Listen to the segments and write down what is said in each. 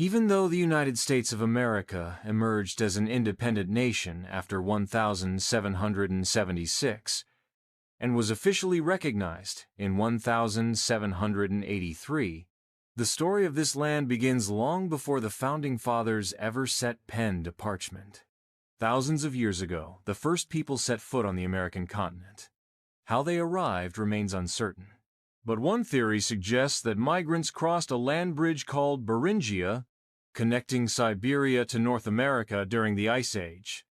Even though the United States of America emerged as an independent nation after 1776 and was officially recognized in 1783, the story of this land begins long before the Founding Fathers ever set pen to parchment. Thousands of years ago, the first people set foot on the American continent. How they arrived remains uncertain. But one theory suggests that migrants crossed a land bridge called Beringia, connecting Siberia to North America during the Ice Age,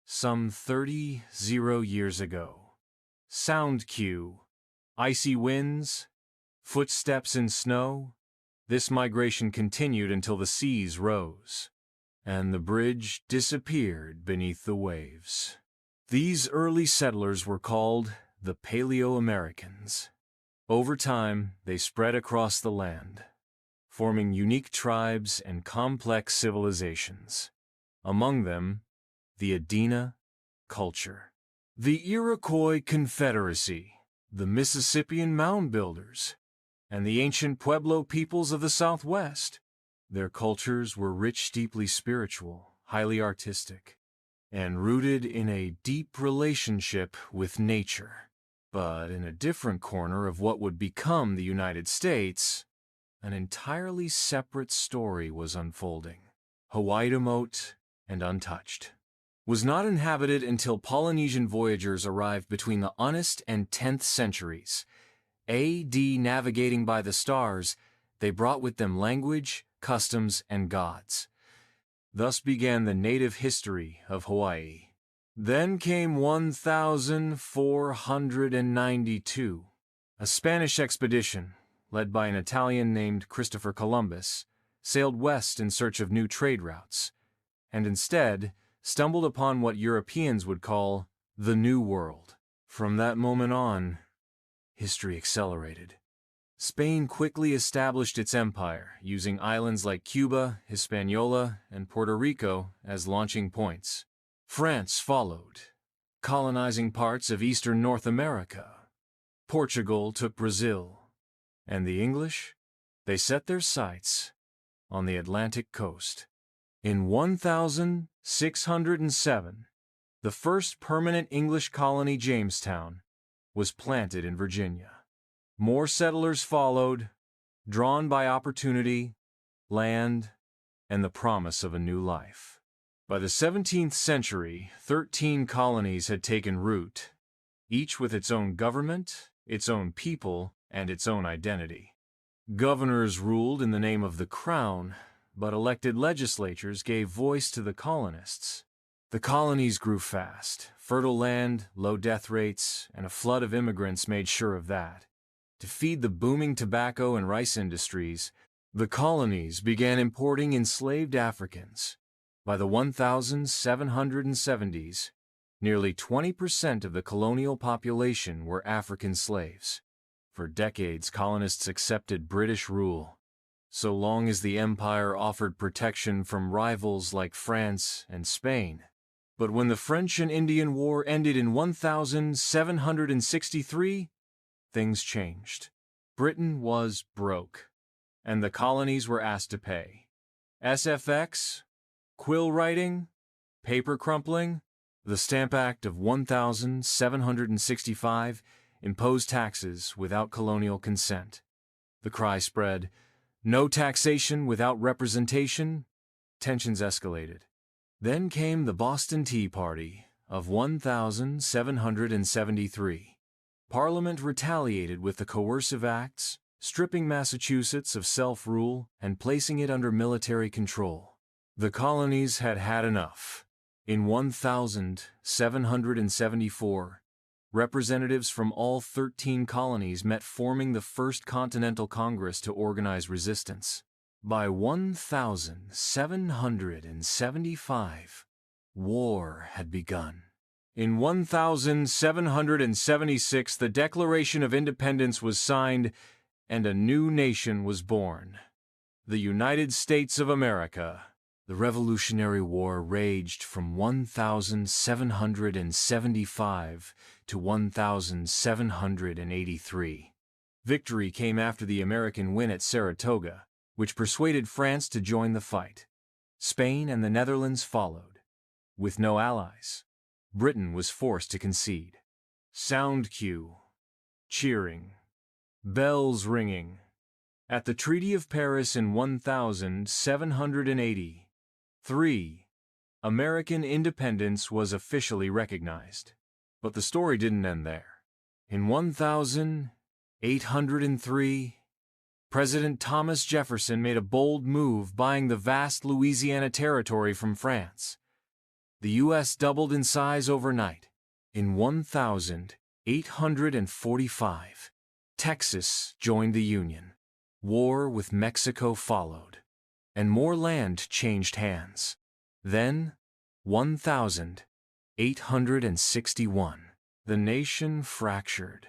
some 30 years ago. Sound cue: icy winds, footsteps in snow. This migration continued until the seas rose, and the bridge disappeared beneath the waves. These early settlers were called the Paleoamericans. Over time, they spread across the land, forming unique tribes and complex civilizations. Among them, the Adena culture, the Iroquois Confederacy, the Mississippian Mound Builders, and the ancient Pueblo peoples of the Southwest. Their cultures were rich, deeply spiritual, highly artistic, and rooted in a deep relationship with nature. But in a different corner of what would become the United States, an entirely separate story was unfolding. Hawaii, remote and untouched, was not inhabited until Polynesian voyagers arrived between the honest and 10th centuries. A.D. Navigating by the stars, they brought with them language, customs, and gods. Thus began the native history of Hawaii. Then came 1492. A Spanish expedition, led by an Italian named Christopher Columbus, sailed west in search of new trade routes, and instead stumbled upon what Europeans would call the New World. From that moment on, history accelerated. Spain quickly established its empire, using islands like Cuba, Hispaniola, and Puerto Rico as launching points. France followed, colonizing parts of eastern North America. Portugal took Brazil, and the English, they set their sights on the Atlantic coast. In 1607, the first permanent English colony, Jamestown, was planted in Virginia. More settlers followed, drawn by opportunity, land, and the promise of a new life. By the 17th century, 13 colonies had taken root, each with its own government, its own people, and its own identity. Governors ruled in the name of the crown, but elected legislatures gave voice to the colonists. The colonies grew fast. Fertile land, low death rates, and a flood of immigrants made sure of that. To feed the booming tobacco and rice industries, the colonies began importing enslaved Africans. By the 1770s, nearly 20% of the colonial population were African slaves. For decades, colonists accepted British rule, so long as the empire offered protection from rivals like France and Spain. But when the French and Indian War ended in 1763, things changed. Britain was broke, and the colonies were asked to pay. SFX, quill writing, paper crumpling. The Stamp Act of 1765 imposed taxes without colonial consent. The cry spread, "No taxation without representation." Tensions escalated. Then came the Boston Tea Party of 1773. Parliament retaliated with the Coercive Acts, stripping Massachusetts of self-rule and placing it under military control. The colonies had had enough. In 1774, representatives from all 13 colonies met, forming the First Continental Congress to organize resistance. By 1775, war had begun. In 1776, the Declaration of Independence was signed, and a new nation was born, the United States of America. The Revolutionary War raged from 1775 to 1783. Victory came after the American win at Saratoga, which persuaded France to join the fight. Spain and the Netherlands followed. With no allies, Britain was forced to concede. Sound cue. Cheering. Bells ringing. At the Treaty of Paris in 1783, American independence was officially recognized. But the story didn't end there. In 1803, President Thomas Jefferson made a bold move, buying the vast Louisiana Territory from France. The U.S. doubled in size overnight. In 1845, Texas joined the Union. War with Mexico followed, and more land changed hands. Then, 1861, the nation fractured.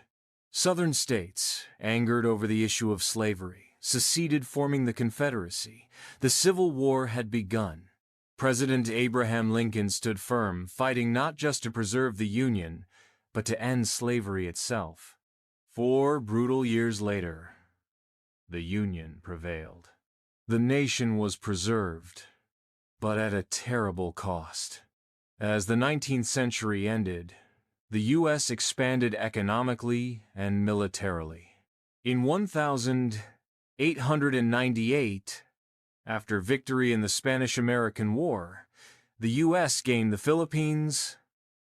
Southern states, angered over the issue of slavery, seceded, forming the Confederacy. The Civil War had begun. President Abraham Lincoln stood firm, fighting not just to preserve the Union, but to end slavery itself. 4 brutal years later, the Union prevailed. The nation was preserved, but at a terrible cost. As the 19th century ended, the U.S. expanded economically and militarily. In 1898, after victory in the Spanish-American War, the U.S. gained the Philippines,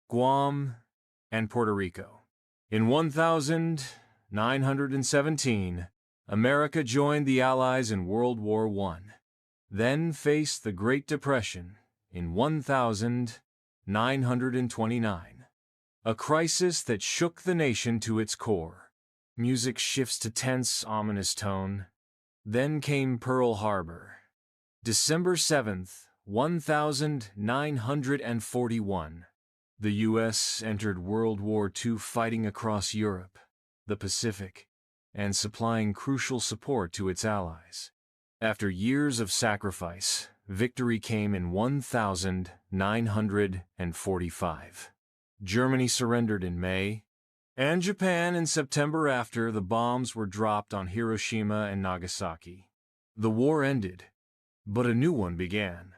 Guam, and Puerto Rico. In 1917, America joined the Allies in World War I, then faced the Great Depression in 1929, a crisis that shook the nation to its core. Music shifts to tense, ominous tone. Then came Pearl Harbor. December 7th, 1941. The U.S. entered World War II, fighting across Europe, the Pacific, and supplying crucial support to its allies. After years of sacrifice, victory came in 1945. Germany surrendered in May, and Japan in September after the bombs were dropped on Hiroshima and Nagasaki. The war ended, but a new one began.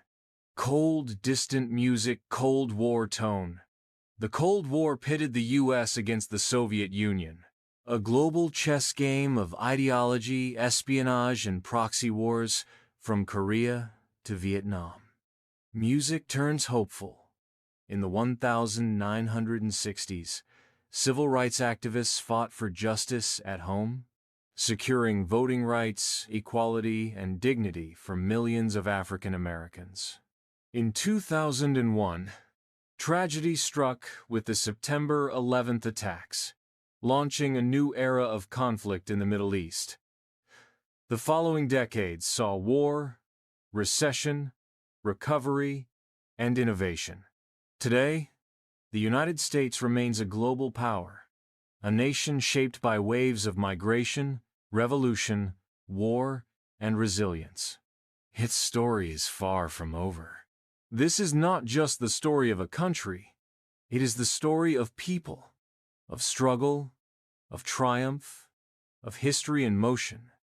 Cold, distant music, Cold War tone. The Cold War pitted the U.S. against the Soviet Union, a global chess game of ideology, espionage, and proxy wars from Korea to Vietnam. Music turns hopeful. In the 1960s, civil rights activists fought for justice at home, securing voting rights, equality, and dignity for millions of African Americans. In 2001, tragedy struck with the September 11th attacks, launching a new era of conflict in the Middle East. The following decades saw war, recession, recovery, and innovation. Today, the United States remains a global power, a nation shaped by waves of migration, revolution, war, and resilience. Its story is far from over. This is not just the story of a country, it is the story of people, of struggle, of triumph, of history in motion.